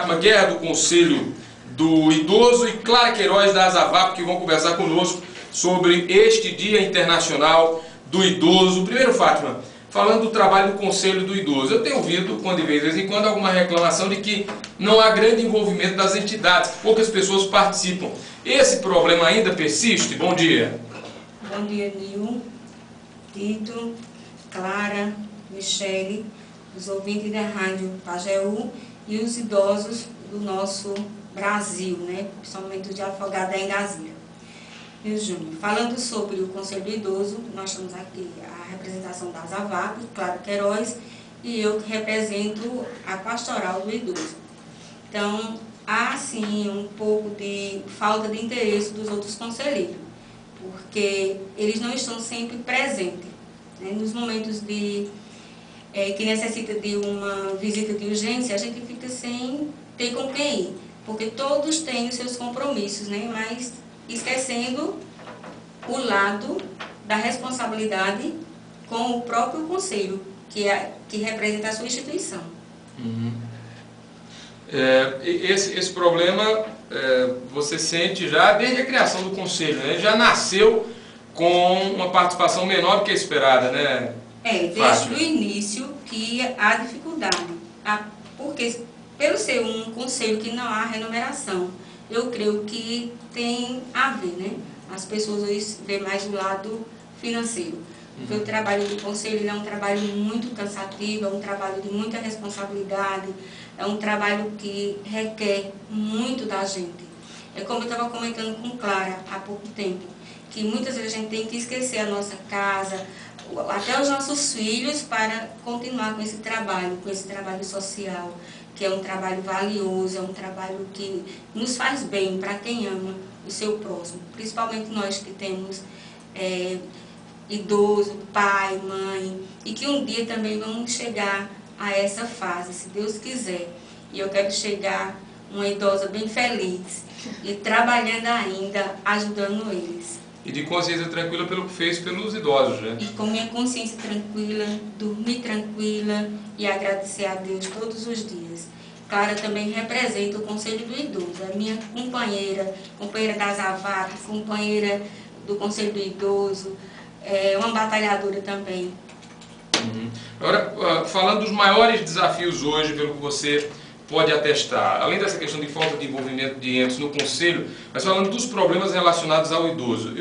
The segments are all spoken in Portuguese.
Fátima Guerra, do Conselho do Idoso, e Clara Queiroz, da ASAVAP, que vão conversar conosco sobre este Dia Internacional do Idoso. Primeiro, Fátima, falando do trabalho do Conselho do Idoso, eu tenho ouvido, de vez em quando, alguma reclamação de que não há grande envolvimento das entidades, poucas pessoas participam. Esse problema ainda persiste? Bom dia. Bom dia, Nil, Tito, Clara, Michele, os ouvintes da Rádio Pajeú e os idosos do nosso Brasil, né? Principalmente os de Afogada em Engasira. E o Júnior, falando sobre o Conselho do Idoso, nós temos aqui a representação da ASAVAP, Clara Queiroz, e eu que represento a Pastoral do Idoso. Então, há sim um pouco de falta de interesse dos outros conselheiros, porque eles não estão sempre presentes, né? Nos momentos que necessita de uma visita de urgência, a gente fica sem ter com quem ir, porque todos têm os seus compromissos, né? Mas esquecendo o lado da responsabilidade com o próprio conselho, que representa a sua instituição. Uhum. Esse problema você sente já desde a criação do conselho, né? Já nasceu com uma participação menor do que a esperada, né? Desde o início que há dificuldade, porque pelo ser um conselho que não há remuneração, eu creio que tem a ver, né? As pessoas hoje veem mais o lado financeiro. Porque o trabalho do conselho é um trabalho muito cansativo, é um trabalho de muita responsabilidade, é um trabalho que requer muito da gente. É como eu estava comentando com Clara há pouco tempo, que muitas vezes a gente tem que esquecer a nossa casa, até os nossos filhos, para continuar com esse trabalho social, que é um trabalho valioso, é um trabalho que nos faz bem para quem ama o seu próximo, principalmente nós que temos idoso, pai, mãe, e que um dia também vamos chegar a essa fase, se Deus quiser. E eu quero chegar uma idosa bem feliz e trabalhando ainda, ajudando eles. E de consciência tranquila pelo que fez pelos idosos, né? E com minha consciência tranquila, dormir tranquila e agradecer a Deus todos os dias. Clara também representa o Conselho do Idoso, é minha companheira da ASAVAP, companheira do Conselho do Idoso, é uma batalhadora também. Agora, falando dos maiores desafios hoje, pelo que você pode atestar, além dessa questão de falta de envolvimento de entes no Conselho, mas falando dos problemas relacionados ao idoso,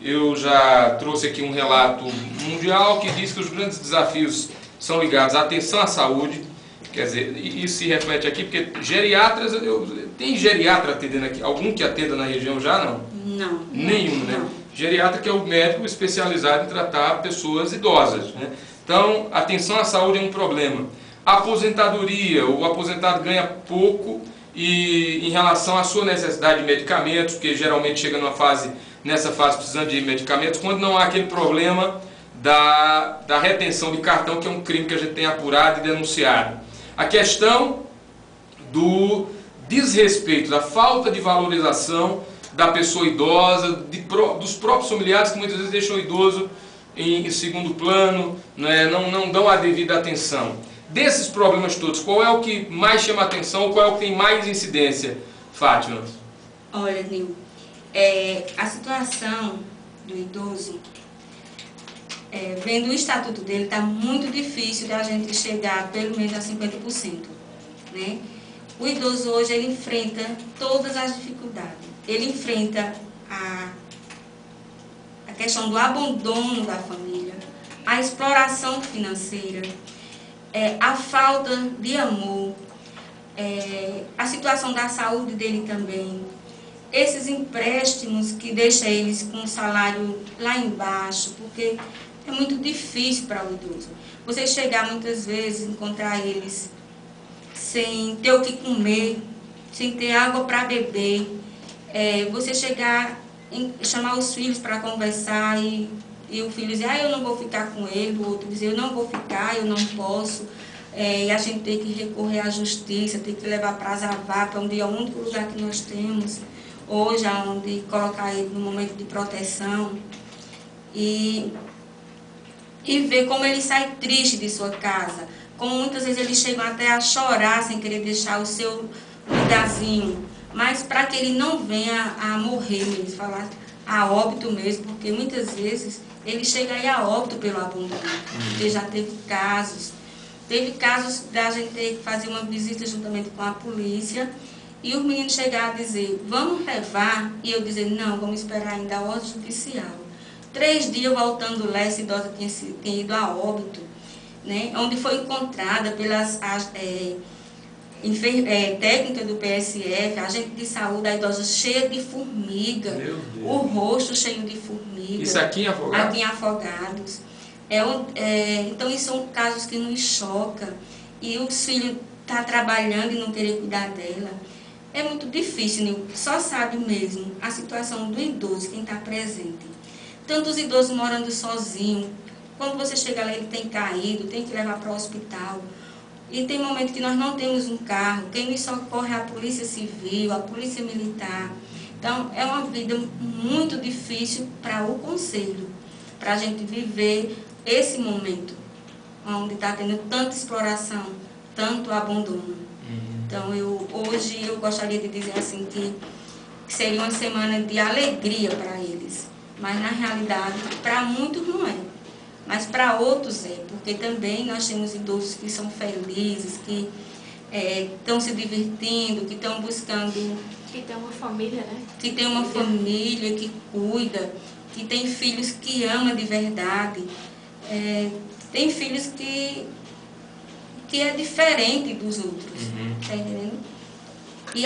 eu já trouxe aqui um relato mundial que diz que os grandes desafios são ligados à atenção à saúde. Quer dizer, isso se reflete aqui, porque geriatras, tem geriatra atendendo aqui? Algum que atenda na região já, não? Não. Nenhum, né? Não. Geriatra, que é o médico especializado em tratar pessoas idosas, né? Então, atenção à saúde é um problema. A aposentadoria, o aposentado ganha pouco e em relação à sua necessidade de medicamentos, porque geralmente chega nessa fase precisando de medicamentos, quando não há aquele problema da retenção de cartão, que é um crime que a gente tem apurado e denunciado. A questão do desrespeito, da falta de valorização da pessoa idosa, dos próprios familiares que muitas vezes deixam o idoso em segundo plano, né, não dão a devida atenção. Desses problemas todos, qual é o que mais chama a atenção, qual é o que tem mais incidência, Fátima? Olha, Nil, a situação do idoso, vendo o estatuto dele, está muito difícil da gente chegar pelo menos a 50%. Né? O idoso hoje ele enfrenta todas as dificuldades. Ele enfrenta a questão do abandono da família, a exploração financeira, a falta de amor, a situação da saúde dele também, esses empréstimos que deixam eles com o salário lá embaixo, porque é muito difícil para o idoso. Você chegar muitas vezes, encontrar eles sem ter o que comer, sem ter água para beber, você chegar, chamar os filhos para conversar e o filho dizer, eu não vou ficar com ele, o outro dizer, eu não vou ficar, eu não posso. E a gente tem que recorrer à justiça, tem que levar para a ASAVAP, onde é o único lugar que nós temos hoje, onde colocar ele no momento de proteção. E ver como ele sai triste de sua casa, como muitas vezes eles chegam até a chorar sem querer deixar o seu lugarzinho, mas para que ele não venha a morrer mesmo, falar a óbito mesmo, porque muitas vezes ele chega aí a óbito pelo abandono, porque já teve casos da gente ter que fazer uma visita juntamente com a polícia, e os meninos chegaram a dizer, vamos levar, e eu dizer, não, vamos esperar ainda a ordem judicial. 3 dias voltando lá, essa idosa tinha ido a óbito, né, onde foi encontrada pelas técnicas do PSF, agente de saúde, a idosa cheia de formiga, o rosto cheio de formiga. Isso aqui em Afogados? Aqui em Afogados. Então, isso são casos que nos chocam, e os filhos estão trabalhando e não querer cuidar dela. É muito difícil, né? Só sabe mesmo a situação do idoso, quem está presente. Tanto os idosos morando sozinhos, quando você chega lá ele tem caído, tem que levar para o hospital. E tem momentos que nós não temos um carro, quem nos socorre é a Polícia Civil, a Polícia Militar. Então, é uma vida muito difícil para o conselho, para a gente viver esse momento, onde está tendo tanta exploração, tanto abandono. Então, hoje eu gostaria de dizer assim que seria uma semana de alegria para eles, mas na realidade, para muitos não é. Mas para outros é, porque também nós temos idosos que são felizes, que estão se divertindo, que estão buscando... Que tem uma família, né? Que tem uma família, que cuida, que tem filhos que ama de verdade. Tem filhos que é diferente dos outros, tá entendendo? E